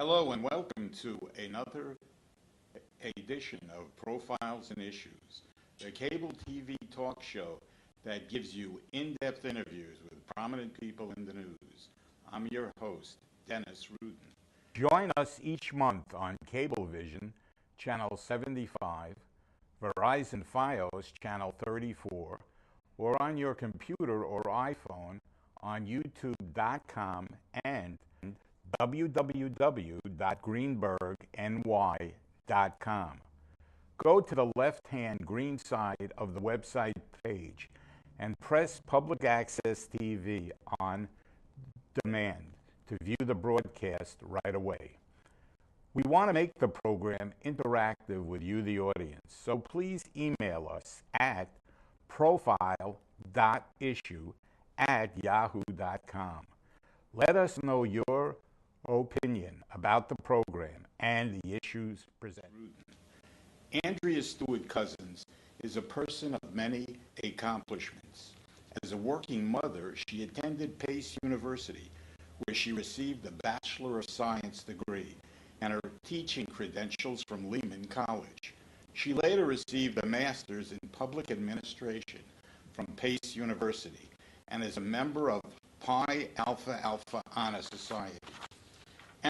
Hello and welcome to another edition of Profiles and Issues, the cable TV talk show that gives you in-depth interviews with prominent people in the news. I'm your host, Dennis Rudin. Join us each month on Cablevision, Channel 75, Verizon Fios, Channel 34, or on your computer or iPhone on YouTube.com and www.greenbergny.com. Go to the left-hand green side of the website page and press Public Access TV on demand to view the broadcast right away. We want to make the program interactive with you, the audience, so please email us at profile.issue@yahoo.com. Let us know your opinion about the program and the issues presented. Andrea Stewart Cousins is a person of many accomplishments. As a working mother, she attended Pace University, where she received a Bachelor of Science degree and her teaching credentials from Lehman College. She later received a Master's in Public Administration from Pace University and is a member of Pi Alpha Alpha Honor Society.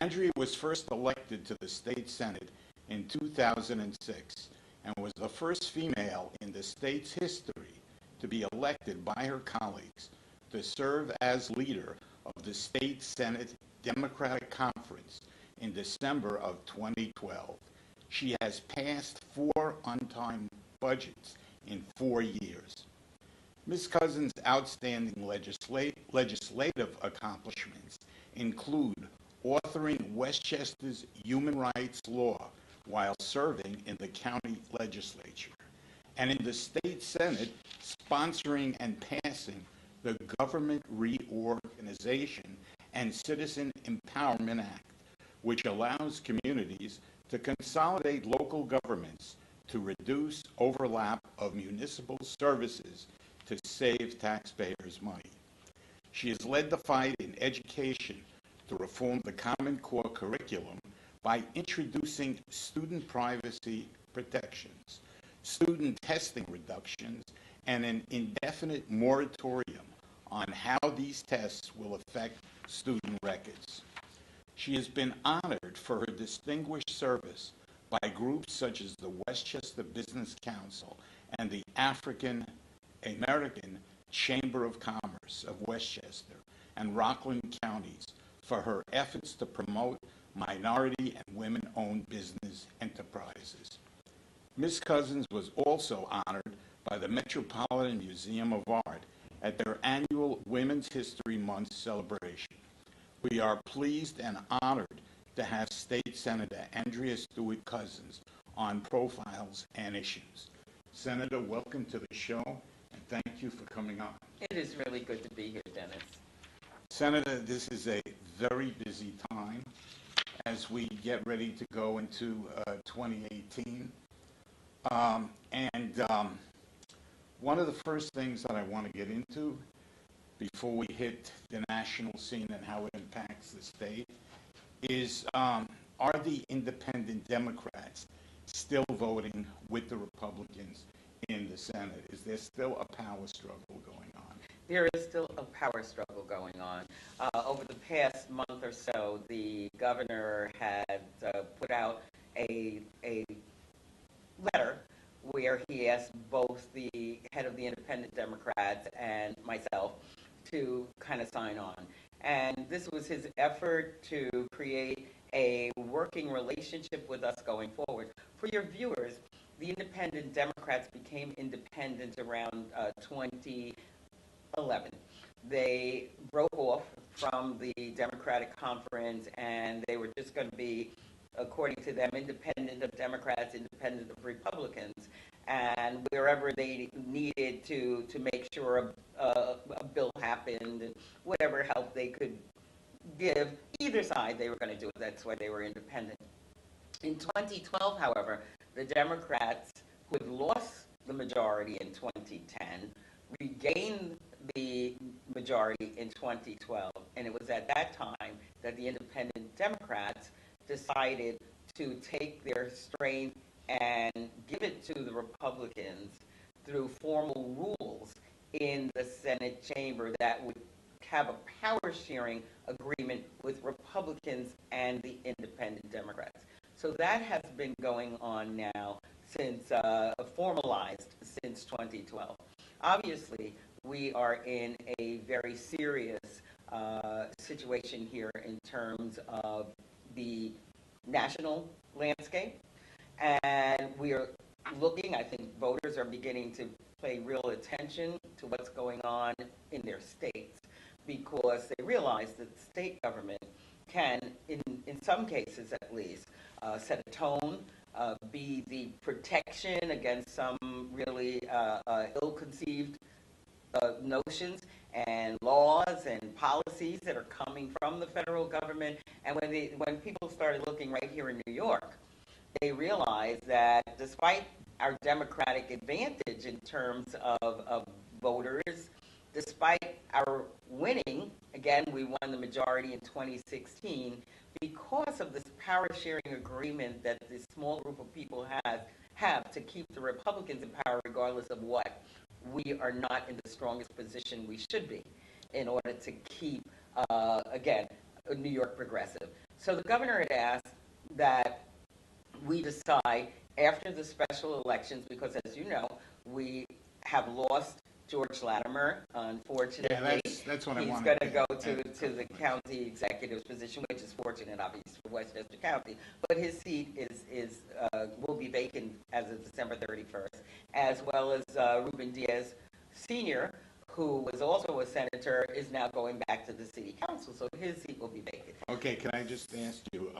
Andrea was first elected to the state senate in 2006 and was the first female in the state's history to be elected by her colleagues to serve as leader of the state senate Democratic Conference in December of 2012. She has passed 4 on-time budgets in 4 years. Ms. Cousins' outstanding legislative accomplishments include authoring Westchester's human rights law while serving in the county legislature, and in the state senate sponsoring and passing the Government Reorganization and Citizen Empowerment Act, which allows communities to consolidate local governments to reduce overlap of municipal services to save taxpayers money. She has led the fight in education to reform the Common Core curriculum by introducing student privacy protections, student testing reductions, and an indefinite moratorium on how these tests will affect student records. She has been honored for her distinguished service by groups such as the Westchester Business Council and the African American Chamber of Commerce of Westchester and Rockland counties for her efforts to promote minority and women-owned business enterprises. Ms. Cousins was also honored by the Metropolitan Museum of Art at their annual Women's History Month celebration. We are pleased and honored to have State Senator Andrea Stewart Cousins on Profiles and Issues. Senator, welcome to the show, and thank you for coming on. It is really good to be here, Dennis. Senator, this is a very busy time as we get ready to go into 2018. One of the first things that I want to get into before we hit the national scene and how it impacts the state is, are the independent Democrats still voting with the Republicans in the Senate? Is there still a power struggle going on? There is still a power struggle going on. Over the past month or so, the governor had put out a letter where he asked both the head of the Independent Democrats and myself to kind of sign on. And this was his effort to create a working relationship with us going forward. For your viewers, the Independent Democrats became independent around 2011. They broke off from the Democratic Conference, and they were just going to be, according to them, independent of Democrats, independent of Republicans, and wherever they needed to make sure a bill happened and whatever help they could give either side, they were going to do it. That's why they were independent. In 2012, however, the Democrats, who had lost the majority in 2010, regained the majority in 2012, and it was at that time that the Independent Democrats decided to take their strength and give it to the Republicans through formal rules in the Senate chamber that would have a power sharing agreement with Republicans and the independent Democrats. So that has been going on now since formalized since 2012. Obviously, we are in a very serious situation here in terms of the national landscape, and we are looking, I think voters are beginning to pay real attention to what's going on in their states, because they realize that the state government can, in some cases at least, set a tone, be the protection against some really ill-conceived notions and laws and policies that are coming from the federal government. And when people started looking right here in New York, they realized that despite our democratic advantage in terms of voters, despite our winning, again, we won the majority in 2016, because of this power sharing agreement that this small group of people have to keep the Republicans in power regardless of what, we are not in the strongest position we should be in order to keep, again, New York progressive. So the governor had asked that we decide after the special elections, because as you know, we have lost George Latimer, unfortunately. Yeah, that's what I He's wanted going to go to the county executive's position, which is fortunate, obviously, for Westchester County. But his seat will be vacant as of December 31st, as well as Ruben Diaz Sr., who was also a senator, is now going back to the city council, so his seat will be vacant. Okay, can I just ask you,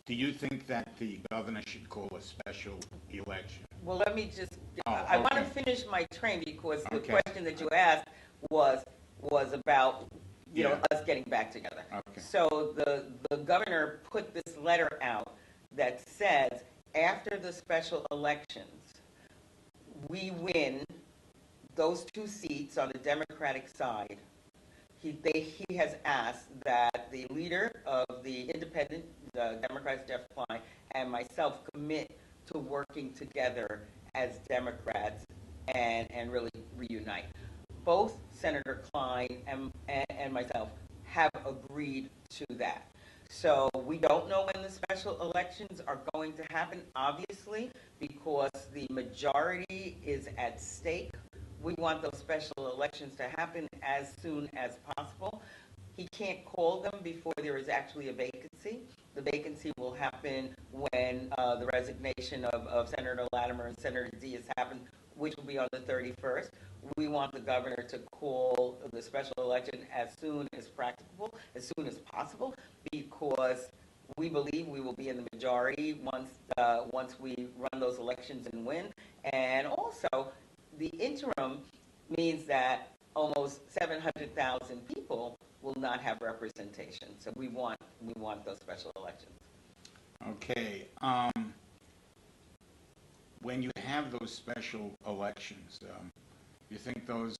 do you think that the governor should call a special election? Well, let me just, Oh, I want to okay. finish my train, because the Okay. question that you asked was about, Yeah. us getting back together. Okay. So the governor put this letter out that says, after the special elections, we win those two seats on the Democratic side. He has asked that the leader of the independent Democrats, Jeff Klein, and myself commit to working together as Democrats and really reunite. Both Senator Klein and myself have agreed to that. So we don't know when the special elections are going to happen, obviously, because the majority is at stake. We want those special elections to happen as soon as possible. He can't call them before there is actually a vacancy. The vacancy will happen when the resignation of Senator Latimer and Senator Diaz happens, which will be on the 31st. We want the governor to call the special election as soon as practicable, as soon as possible, because we believe we will be in the majority once we run those elections and win. And also, the interim means that almost 700,000 people will not have representation. So we want those special elections. Okay. When you have those special elections, you think those,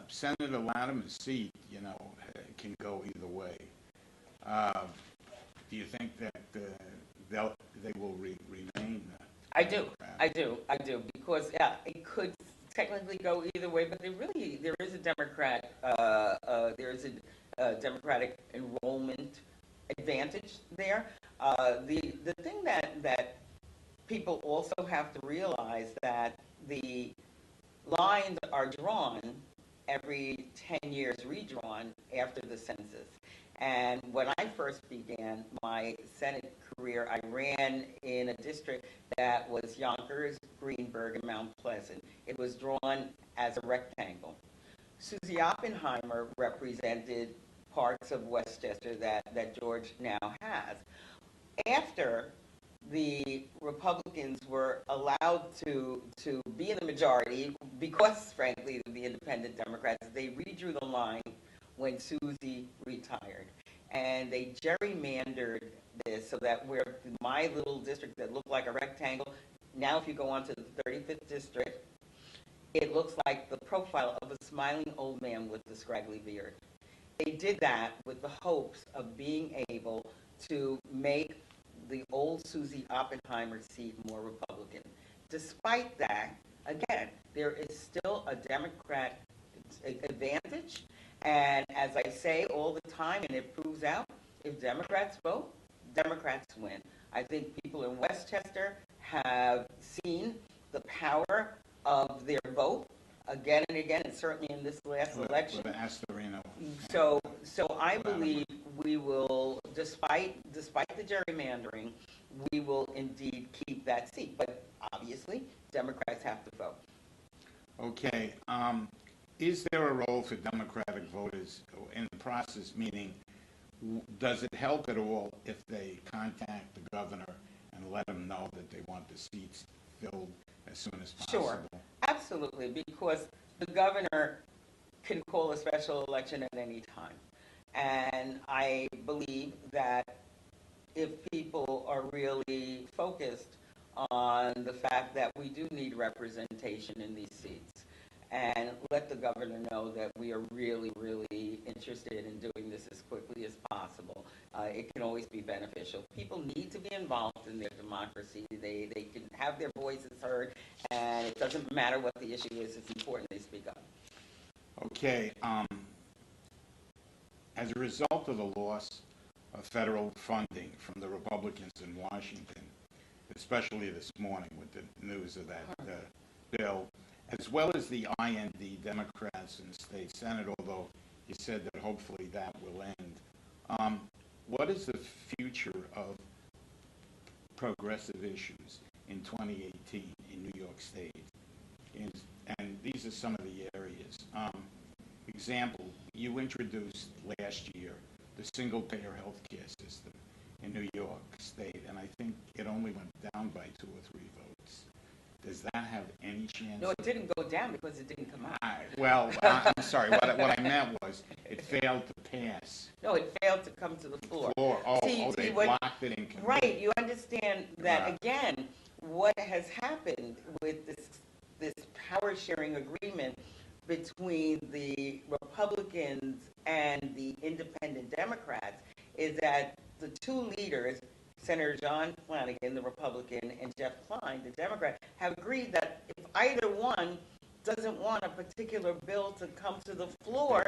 Senator Latimer's seat, can go either way. Do you think that they will remain? I do, because it could technically go either way, but there is a Democratic enrollment advantage there. The thing that people also have to realize that the lines are drawn every 10 years, redrawn after the census. And when I first began my Senate career, I ran in a district that was Yonkers, Greenberg, and Mount Pleasant. It was drawn as a rectangle. Susie Oppenheimer represented parts of Westchester that George now has. After the Republicans were allowed to be in the majority, because, frankly, of the independent Democrats, they redrew the line when Susie retired. And they gerrymandered this so that where my little district that looked like a rectangle, now if you go on to the 35th district, it looks like the profile of a smiling old man with a scraggly beard. they did that with the hopes of being able to make the old Susie Oppenheimer seat more Republican. Despite that, again, there is still a Democrat advantage. And as I say all the time, and it proves out, if Democrats vote, Democrats win. I think people in Westchester have seen the power of their vote again and again, and certainly in this last election. With Astorino. So I believe we will, despite the gerrymandering, we will indeed keep that seat. But obviously, Democrats have to vote. Okay. Is there a role for Democratic voters in the process, meaning does it help at all if they contact the governor and let him know that they want the seats filled as soon as possible? Sure, absolutely, because the governor can call a special election at any time. And I believe that if people are really focused on the fact that we do need representation in these seats, and let the governor know that we are really, really interested in doing this as quickly as possible, it can always be beneficial. People need to be involved in their democracy. They can have their voices heard, and it doesn't matter what the issue is. It's important they speak up. Okay. As a result of the loss of federal funding from the Republicans in Washington, especially this morning with the news of that bill, as well as the IND Democrats in the state Senate, although you said that hopefully that will end. What is the future of progressive issues in 2018 in New York State? And these are some of the areas. Example, you introduced last year the single-payer health care system in New York State, and I think it only went down by 2 or 3 votes. Does that have any chance? No, it didn't go down because it didn't come out. Well, I'm sorry. What I meant was it failed to pass. No, it failed to come to the floor. They blocked it in committee. Right. You understand that, again, what has happened with this power-sharing agreement between the Republicans and the independent Democrats is that the two leaders, Senator John Flanagan, the Republican, and Jeff Klein, the Democrat, have agreed that if either one doesn't want a particular bill to come to the floor,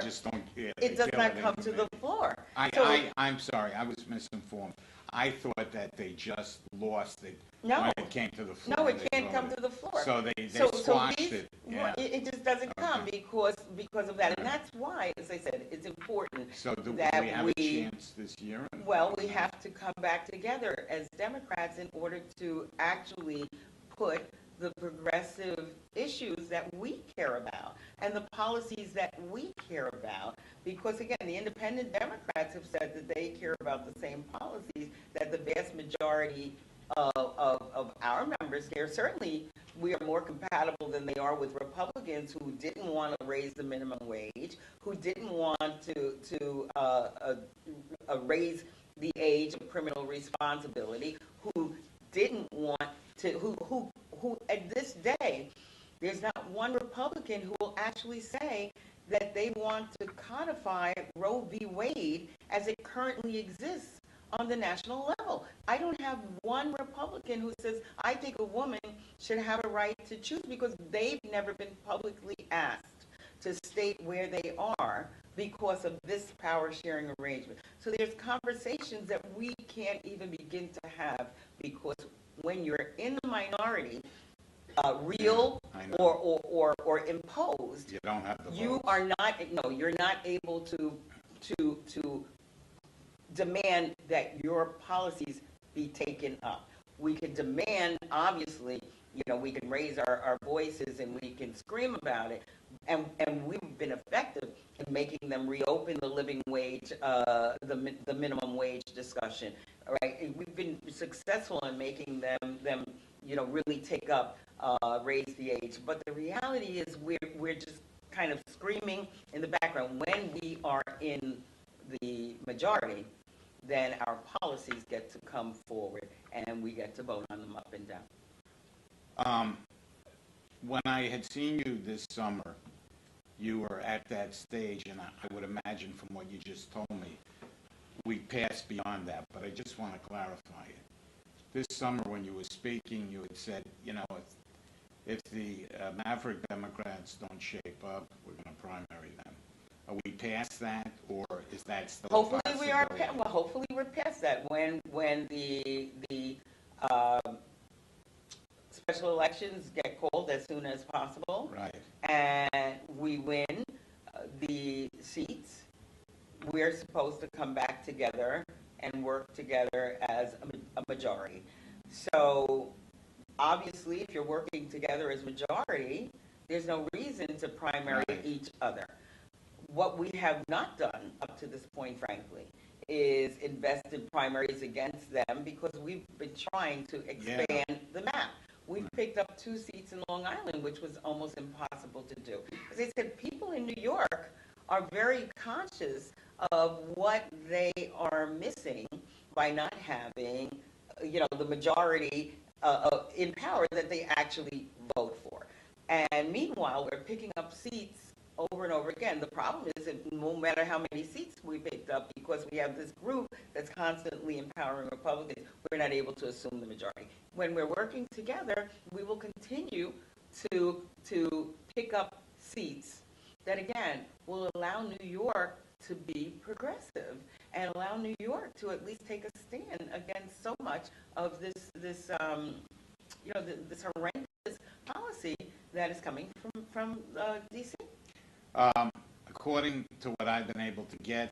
it does not come to the floor. I'm sorry, I was misinformed. I thought that they just lost it when it came to the floor. No, it can't come to the floor. So they squashed it. Yeah. It just doesn't come because of that. And that's why, as I said, it's important so do that we have a chance this year? Well, we have to come back together as Democrats in order to actually put the progressive issues that we care about and the policies that we care about. Because, again, the independent Democrats have said that they care about the same policies that the vast majority of our members care. Certainly, we are more compatible than they are with Republicans who didn't want to raise the minimum wage, who didn't want to raise the age of criminal responsibility, who didn't want to, who at this day, there's not one Republican who will actually say that they want to codify Roe v. Wade as it currently exists on the national level. I don't have one Republican who says, I think a woman should have a right to choose, because they've never been publicly asked to state where they are because of this power-sharing arrangement. So there's conversations that we can't even begin to have, because when you're in the minority, real or imposed, you don't have the you votes. are not. You're not able to demand that your policies be taken up. We can demand, obviously, we can raise our voices and we can scream about it, and we've been effective in making them reopen the living wage, the minimum wage discussion. Right? We've been successful in making them really take up, raise the age. But the reality is we're just kind of screaming in the background. When we are in the majority, then our policies get to come forward and we get to vote on them up and down. When I had seen you this summer, you were at that stage, and I would imagine from what you just told me, we passed beyond that, but I just want to clarify it. This summer when you were speaking, you had said, you know, if the Maverick Democrats don't shape up, we're going to primary them. Are we past that, or is that still a Hopefully possibility? we are. Well, hopefully we're past that. When the special elections get called as soon as possible, Right. and we win the seats, we're supposed to come back together and work together as a majority. So obviously, if you're working together as majority, there's no reason to primary Right. each other. What we have not done up to this point, frankly, is invest in primaries against them because we've been trying to expand the map. We've picked up 2 seats in Long Island, which was almost impossible to do. As I said, people in New York are very conscious of what they are missing by not having, the majority in power that they actually vote for. And meanwhile, we're picking up seats over and over again. The problem is that no matter how many seats we picked up, because we have this group that's constantly empowering Republicans, we're not able to assume the majority. When we're working together, we will continue to pick up seats that, again, will allow New York to be progressive and allow New York to at least take a stand against so much of this horrendous policy that is coming from D.C. According to what I've been able to get,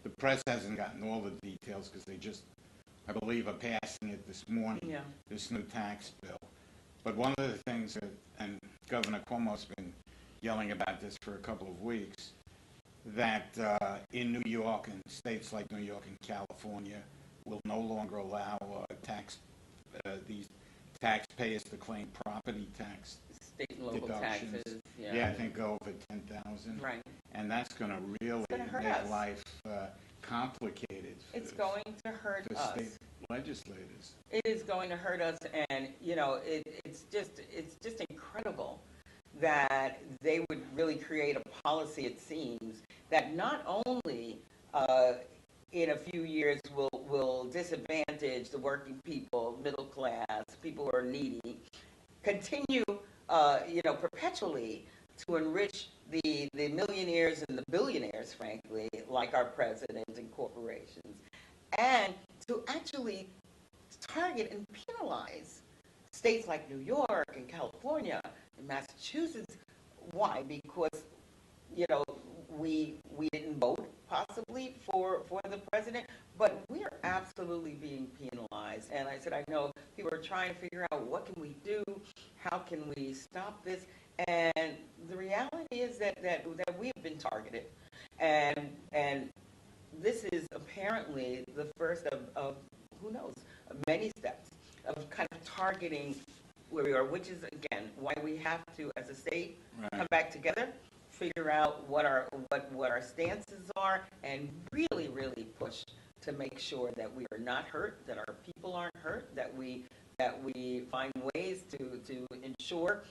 the press hasn't gotten all the details because they just, I believe, are passing it this morning, this new tax bill. But one of the things that, and Governor Cuomo's been yelling about this for a couple of weeks, that in New York and states like New York and California will no longer allow these taxpayers to claim property tax State and local deductions. taxes. I think go over 10,000. Right. And that's going to really hurt make us. Life complicated. It's going to hurt for us. state legislators. It is going to hurt us, and it's just incredible that they would really create a policy, it seems, that not only in a few years will disadvantage the working people, middle class, people who are needy, continue perpetually to enrich the millionaires and the billionaires, frankly, like our president and corporations, and to actually target and penalize states like New York and California and Massachusetts. Why? Because we didn't vote possibly for the president, but we are absolutely being penalized. And I said, I know people are trying to figure out what can we do, how can we stop this, and the reality is that we have been targeted, and this is apparently the first of who knows, many steps of kind of targeting where we are, which is, again, why we have to, as a state, come back together, figure out what our stances are, and really, really push to make sure that we are not hurt, that our people aren't hurt, that we find ways to ensure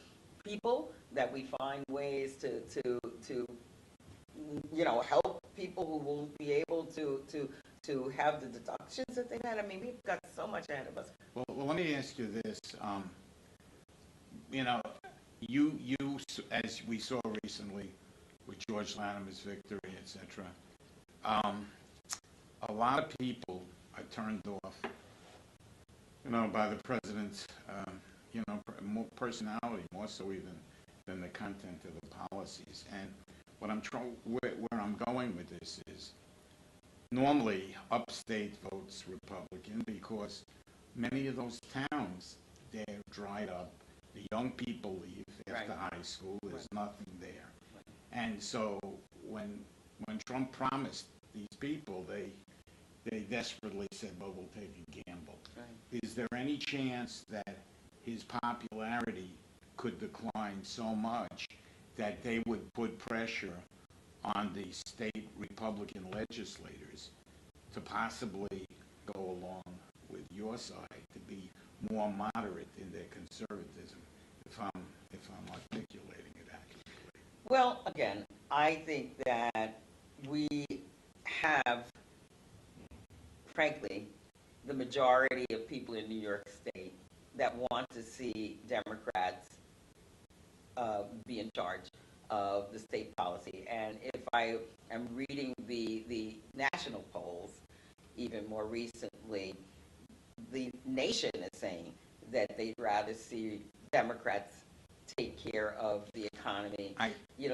people, that we find ways to help people who won't be able to have the deductions that they've had. I mean, we've got so much ahead of us. Well, let me ask you this. You, as we saw recently with George Latimer's victory, etc., a lot of people are turned off, by the president's, personality, more so even than the content of the policies. And what where I'm going with this is, normally upstate votes Republican because many of those towns, they're dried up. The young people leave after high school. There's nothing there. And so when Trump promised these people, they desperately said, well, we'll take a gamble. Is there any chance that his popularity could decline so much that they would put pressure on the state Republican legislators to possibly go along with your side, to be more moderate in their conservatism, if I'm articulating it accurately? Well, again, I think that we have, frankly, the majority of people in New York State that want to see Democrats be in charge of the state policy. And if I am reading the national polls, even more recently, the nation is saying that they'd rather see Democrats take care of the economy.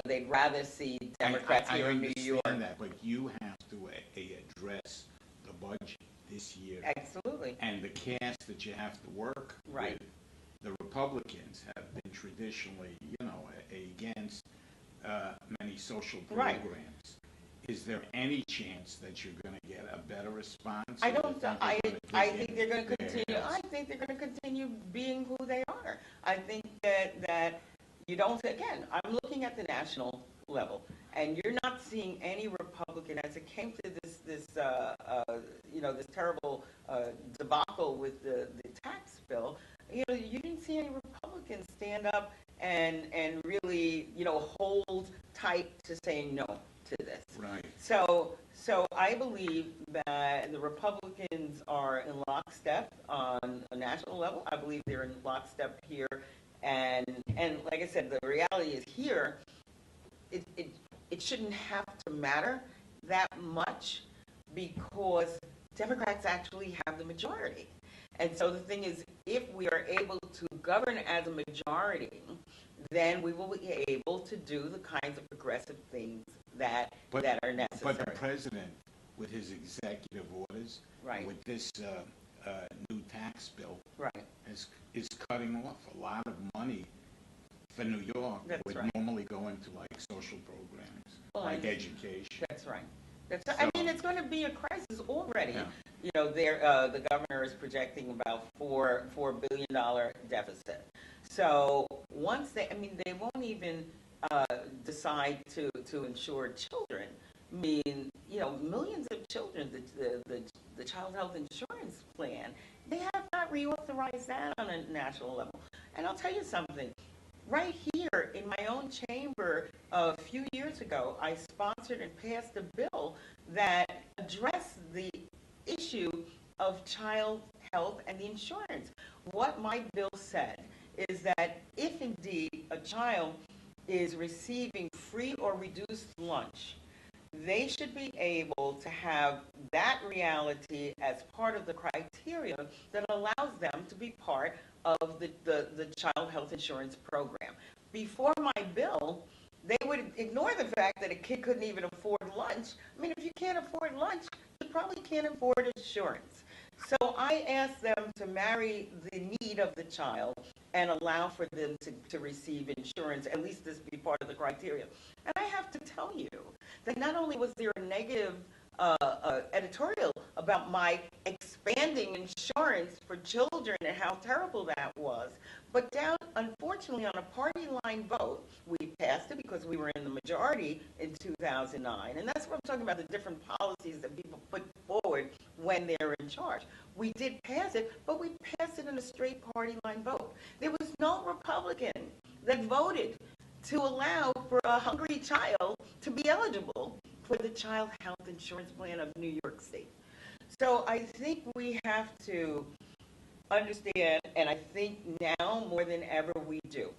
They'd rather see Democrats here in New York. I understand that, but you have to address the budget this year. Absolutely. And the cast that you have to work right. with. The Republicans have been traditionally, against many social programs. Right. Is there any chance that you're going to get a better response? I don't. I think they're going to continue. I think they're going to continue being who they are. I think that you don't. Again, I'm looking at the national level, and you're not seeing any Republican as it came to this terrible debacle with the tax bill. You didn't see any Republicans stand up and really hold tight to saying no to this. Right. So I believe that the Republicans are in lockstep on a national level. I believe they're in lockstep here, and like I said, the reality is here. It shouldn't have to matter that much because Democrats actually have the majority. And so the thing is, if we are able to govern as a majority, then we will be able to do the kinds of progressive things that are necessary. But the president, with his executive orders, right. with this new tax bill, right. is cutting off a lot of money for New York. That's would right. normally go into like social programs, education. That's right. I mean, it's going to be a crisis already. Yeah. The governor is projecting about $4 billion deficit. So once they won't even decide to insure children. I mean, millions of children, the child health insurance plan, they have not reauthorized that on a national level. And I'll tell you something. Right here in my own chamber a few years ago, I sponsored and passed a bill that addressed the issue of child health and the insurance. What my bill said is that if indeed a child is receiving free or reduced lunch, they should be able to have that reality as part of the criteria that allows them to be part of the child health insurance program. Before my bill, they would ignore the fact that a kid couldn't even afford lunch. I mean, if you can't afford lunch, you probably can't afford insurance. So I asked them to marry the need of the child and allow for them to receive insurance, at least this be part of the criteria. And I have to tell you that not only was there a negative editorial about my expanding insurance for children and how terrible that was, but unfortunately, on a party line vote, we passed it because we were in the majority in 2009. And that's what I'm talking about, the different policies that people put forward when they're in charge. We did pass it, but we passed it in a straight party line vote. There was no Republican that voted to allow for a hungry child to be eligible for the child health insurance plan of New York State. So I think we have to understand, and I think now more than ever we do,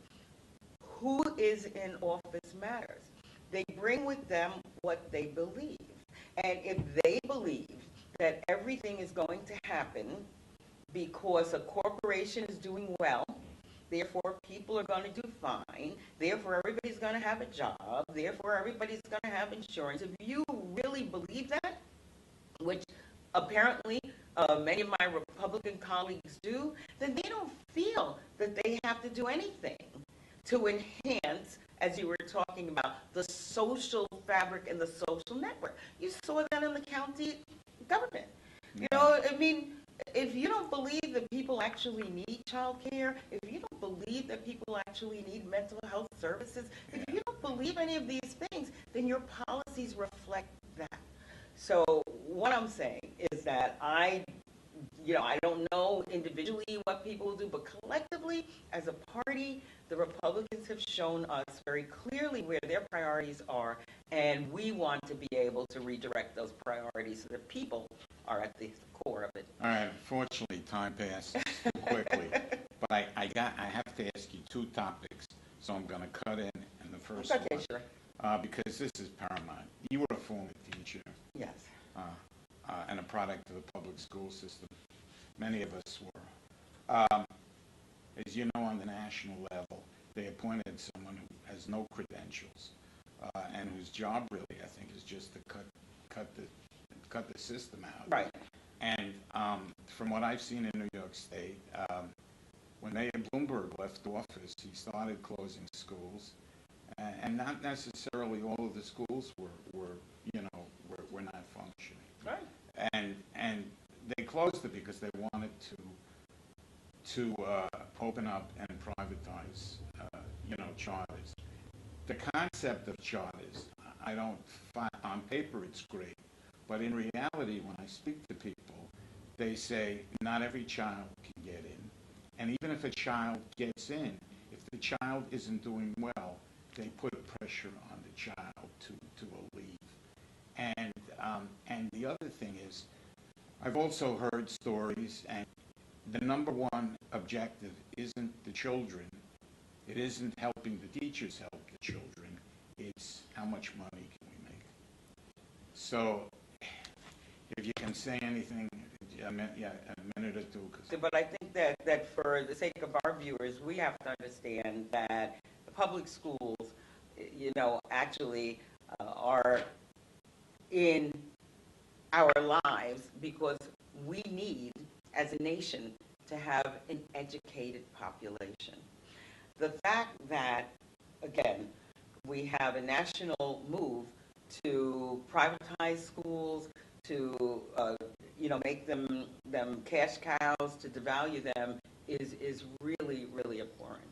who is in office matters. They bring with them what they believe. And if they believe that everything is going to happen because a corporation is doing well, therefore people are going to do fine, therefore everybody's going to have a job, therefore everybody's going to have insurance, if you really believe that, which apparently many of my Republican colleagues do, then they don't feel that they have to do anything to enhance, as you were talking about, the social fabric and the social network. You saw that in the county government. I mean, if you don't believe that people actually need child care, if you don't believe that people actually need mental health services, if you don't believe any of these things, then your policies reflect that. So what I'm saying is that I I don't know individually what people will do, but collectively, as a party, the Republicans have shown us very clearly where their priorities are, and we want to be able to redirect those priorities so that people are at the core of it. All right, unfortunately, time passes too quickly, but I have to ask you two topics, so I'm going to cut in the first Okay, one, sure. because this is paramount. You were a former teacher Yes. and a product of the public school system. Many of us were. As you know, on the national level, they appointed someone who has no credentials and whose job really, I think, is just to cut the system out. Right. And from what I've seen in New York State, when Mayor Bloomberg left office, he started closing schools, and not necessarily all of the schools were not functioning. Right. And they closed it because they wanted to open up and privatize, charters. The concept of charters, I don't find, on paper it's great, but in reality, when I speak to people, they say not every child can get in. And even if a child gets in, if the child isn't doing well, they put pressure on the child to leave. And the other thing is, I've also heard stories, and the number one objective isn't the children. It isn't helping the teachers help the children. It's how much money can we make. So if you can say anything, a minute or two. But I think that for the sake of our viewers, we have to understand that the public schools, actually are in our lives because we need, as a nation, to have an educated population. The fact that, again, we have a national move to privatize schools, to make them cash cows, to devalue them, is really, really abhorrent.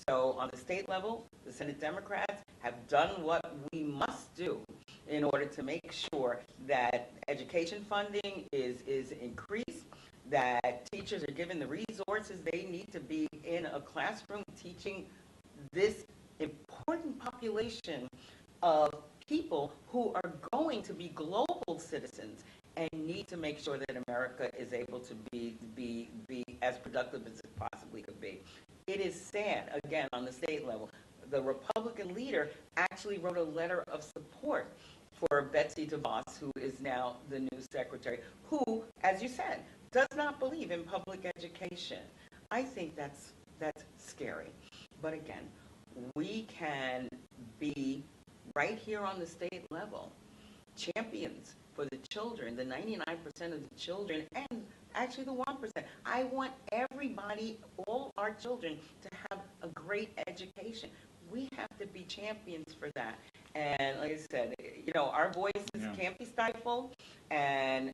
So on the state level, the Senate Democrats have done what we must do in order to make sure that education funding is increased, that teachers are given the resources they need to be in a classroom teaching this important population of people who are going to be global citizens and need to make sure that America is able to be as productive as it possibly could be. It is sad, again, on the state level. The Republican leader actually wrote a letter of support for Betsy DeVos, who is now the new secretary, who, as you said, does not believe in public education. I think that's scary. But again, we can be right here on the state level champions for the children, the 99% of the children, and actually the 1%. I want everybody, all our children, to have a great education. We have to be champions for that. And like I said, our voices can't be stifled, and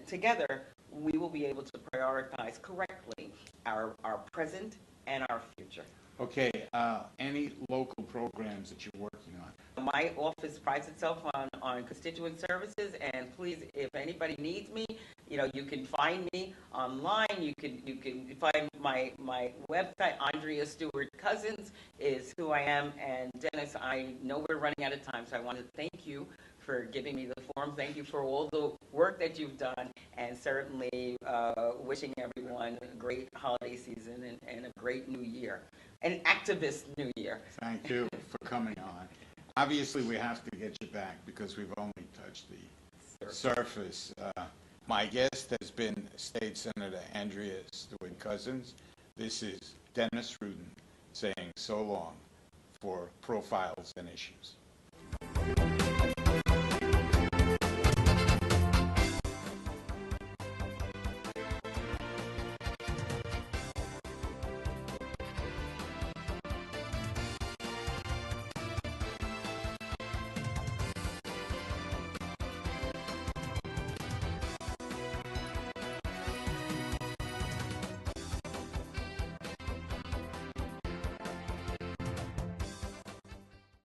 together we will be able to prioritize correctly our present and our future. Okay, any local programs that you're working on? My office prides itself on constituent services, and please, if anybody needs me, you can find me online. You can find my website. Andrea Stewart Cousins is who I am. And Dennis, I know we're running out of time, so I want to thank you for giving me the forum. Thank you for all the work that you've done, and certainly wishing everyone a great holiday season and a great new year, an activist new year. Thank you for coming on. Obviously, we have to get you back because we've only touched the surface. My guest has been State Senator Andrea Stewart Cousins. This is Dennis Rudin saying so long for Profiles and Issues.